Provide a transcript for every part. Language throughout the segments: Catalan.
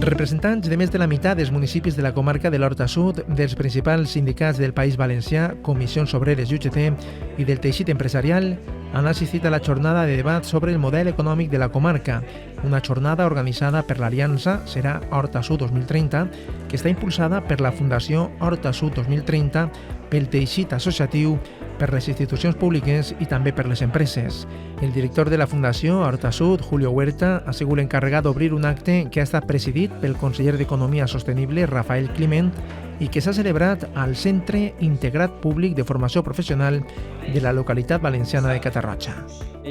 Representants de més de la meitat dels municipis de la comarca de l'Horta Sud, dels principals sindicats del País Valencià, Comissions Obreres i UGT i del teixit empresarial han assistit a la jornada de debat sobre el model econòmic de la comarca, una jornada organitzada per l'Aliança Serà Horta Sud 2030, que està impulsada per la Fundació Horta Sud 2030, pel teixit associatiu, per les institucions públiques i també per les empreses. El director de la Fundació Horta Sud, Julio Huerta, ha sigut l'encarregat d'obrir un acte que ha estat presidit pel conseller d'Economia Sostenible, Rafael Climent, i que s'ha celebrat al Centre Integrat Públic de Formació Professional de la localitat valenciana de Catarroja.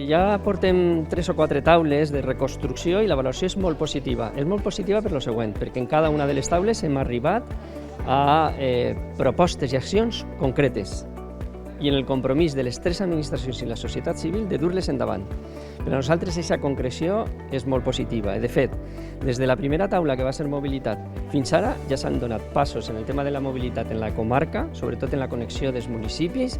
Ja portem 3 o 4 taules de reconstrucció i la valoració és molt positiva. És molt positiva per lo següent, perquè en cada una de les taules hem arribat a propostes i accions concretes i en el compromís de les 3 administracions i la societat civil de dur-les endavant. Per a nosaltres aquesta concreció és molt positiva. De fet, des de la primera taula que va ser mobilitat fins ara ja s'han donat passos en el tema de la mobilitat en la comarca, sobretot en la connexió dels municipis,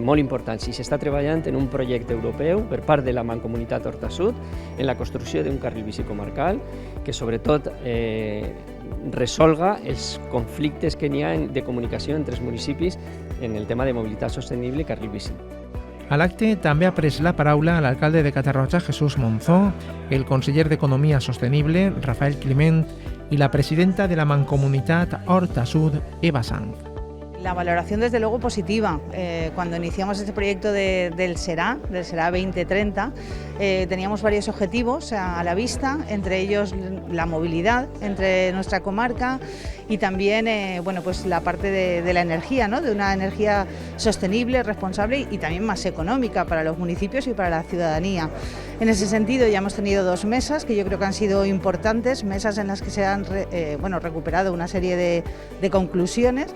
molt importants. I s'està treballant en un projecte europeu per part de la Mancomunitat Horta Sud en la construcció d'un carril bici comarcal que sobretot resolga els conflictes que n'hi ha de comunicació entre els municipis en el tema de mobilitat sostenible i carril bici. A l'acte també ha pres la paraula l'alcalde de Catarroja, Jesús Monzó, el conseller d'Economia Sostenible, Rafael Climent, i la presidenta de la Mancomunitat Horta Sud, Eva Sanz. La valoración desde luego positiva. Cuando iniciamos este proyecto del SERA 2030, teníamos varios objetivos a la vista, entre ellos la movilidad entre nuestra comarca y también pues la parte de la energía, ¿no? De una energía sostenible, responsable y también más económica para los municipios y para la ciudadanía. En ese sentido ya hemos tenido 2 mesas que yo creo que han sido importantes, mesas en las que se han recuperado una serie de conclusiones,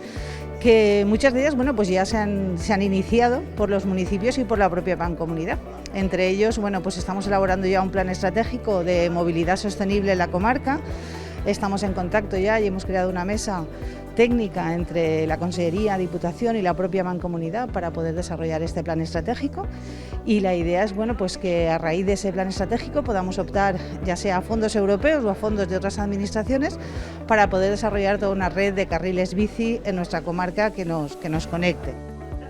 que muchas de ellas pues ya se han iniciado por los municipios y por la propia Mancomunidad. Entre ellos pues estamos elaborando ya un plan estratégico de movilidad sostenible en la comarca. Estamos en contacto ya y hemos creado una mesa técnica entre la Consellería, Diputación y la propia Mancomunidad para poder desarrollar este plan estratégico, y la idea es pues que a raíz de ese plan estratégico podamos optar ya sea a fondos europeos o a fondos de otras administraciones para poder desarrollar toda una red de carriles bici en nuestra comarca que nos conecte.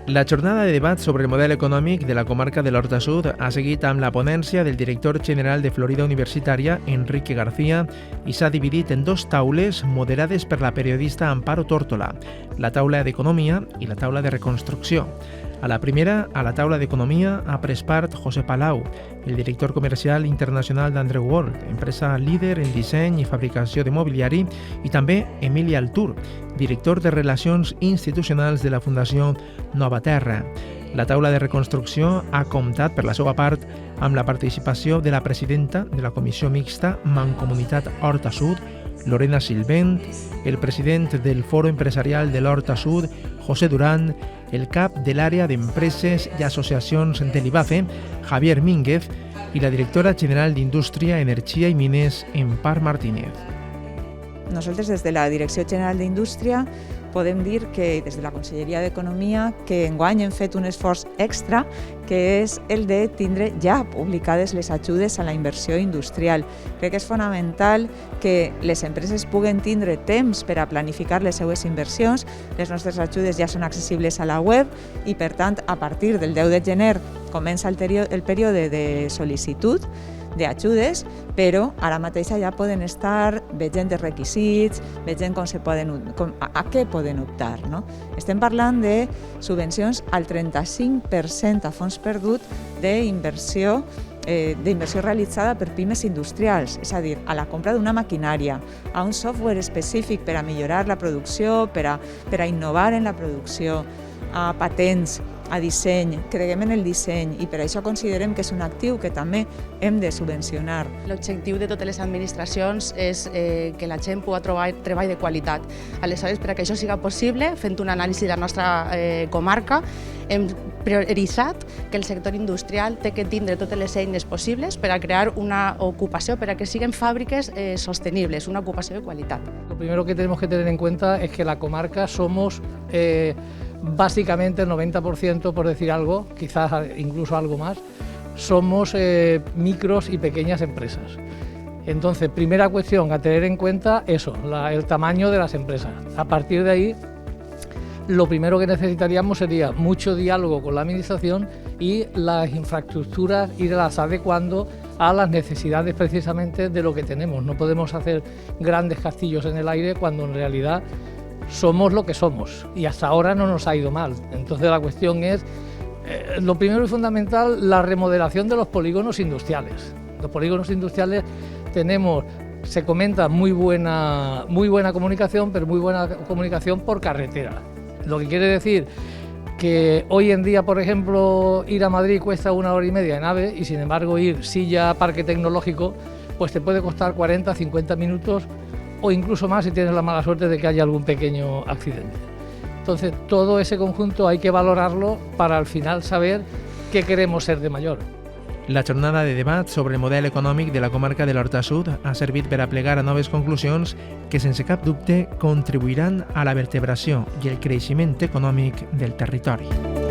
La jornada de debat sobre el model econòmic de la comarca de l'Horta Sud ha seguit amb la ponència del director general de Florida Universitària, Enrique García, i s'ha dividit en 2 taules moderades per la periodista Amparo Tórtola, la taula d'Economia i la taula de Reconstrucció. A la primera, a la taula d'Economia, ha pres part José Palau, el director comercial internacional d'Andrew World, empresa líder en disseny i fabricació de mobiliari, i també Emili Altur, director de Relacions Institucionals de la Fundació Nova Terra. La taula de reconstrucció ha comptat, per la seva part, amb la participació de la presidenta de la Comissió Mixta Mancomunitat Horta Sud, Lorena Silvent, el president del Foro Empresarial de l'Horta Sud, José Durán, el cap de l'àrea d'empreses i associacions de l'IBACE, Javier Mínguez, i la directora general d'Indústria, Energia i Mines, Empar Martínez. Nosaltres des de la Direcció General d'Indústria podem dir que des de la Conselleria d'Economia que enguany hem fet un esforç extra, que és el de tindre ja publicades les ajudes a la inversió industrial. Crec que és fonamental que les empreses puguen tindre temps per a planificar les seues inversions. Les nostres ajudes ja són accessibles a la web i, per tant, a partir del 10 de gener comença el període de sol·licitud d'ajudes, però ara mateix ja poden estar veient els requisits, veient a què poden optar. No? Estem parlant de subvencions al 35% a fons perdut d'inversió realitzada per pimes industrials, és a dir, a la compra d'una maquinària, a un software específic per a millorar la producció, per a innovar en la producció, a patents, a disseny, creguem en el disseny i per això considerem que és un actiu que també hem de subvencionar. L'objectiu de totes les administracions és que la gent pugui trobar treball de qualitat. Aleshores, per a que això siga possible, fent un anàlisi de la nostra comarca, hem prioritzat que el sector industrial té que tindre totes les eines possibles per a crear una ocupació, per a que siguin fàbriques sostenibles, una ocupació de qualitat. Lo primero que tenemos que tener en cuenta es que la comarca somos básicamente el 90%, por decir algo, quizás incluso algo más, somos micros y pequeñas empresas. Entonces, primera cuestión a tener en cuenta, eso, el tamaño de las empresas. A partir de ahí, lo primero que necesitaríamos sería mucho diálogo con la administración y las infraestructuras irlas adecuando a las necesidades precisamente de lo que tenemos. No podemos hacer grandes castillos en el aire cuando en realidad somos lo que somos y hasta ahora no nos ha ido mal. Entonces la cuestión es, lo primero y fundamental, la remodelación de los polígonos industriales. Los polígonos industriales se comenta muy buena comunicación, pero muy buena comunicación por carretera. Lo que quiere decir que hoy en día, por ejemplo, ir a Madrid cuesta 1 hora y media en AVE y sin embargo ir Silla Parque Tecnológico pues te puede costar 40, 50 minutos o incluso más si tienes la mala suerte de que haya algún pequeño accidente. Entonces todo ese conjunto hay que valorarlo para al final saber qué queremos ser de mayor. La jornada de debat sobre el model econòmic de la comarca de l'Horta Sud ha servit per a plegar a noves conclusions que, sense cap dubte, contribuiran a la vertebració i el creixement econòmic del territori.